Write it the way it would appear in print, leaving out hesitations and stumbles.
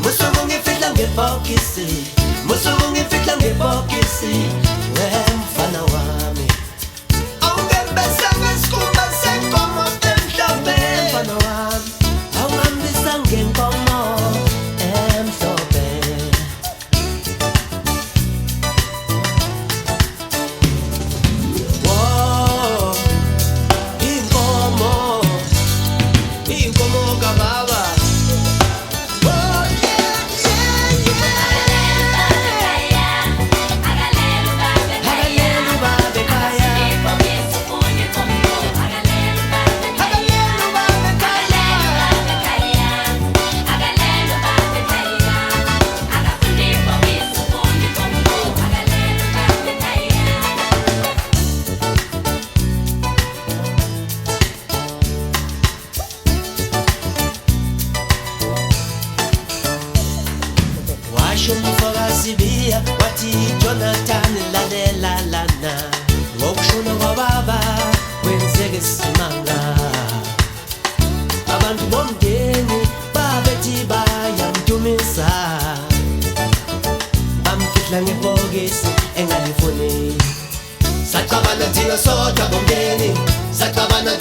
musuku ngifihla ngebhokisi, musuku ngifihla ngebhokisi, wemfana wami awungembesa ngesikhumba senkomo emhlophe, mfana wami awungihambisa ngenkomo emhlophe. Wow, inkomo kababa. Umfakasibiya wathi Jonathan lalela lana, ngokushona kwababa kwenzeke isimanga. Abantu bomndeni babethi bayamdumisa, bamfihla ngebhokisi engalifuni. Sacabana thina sodwa bomndeni, sacabana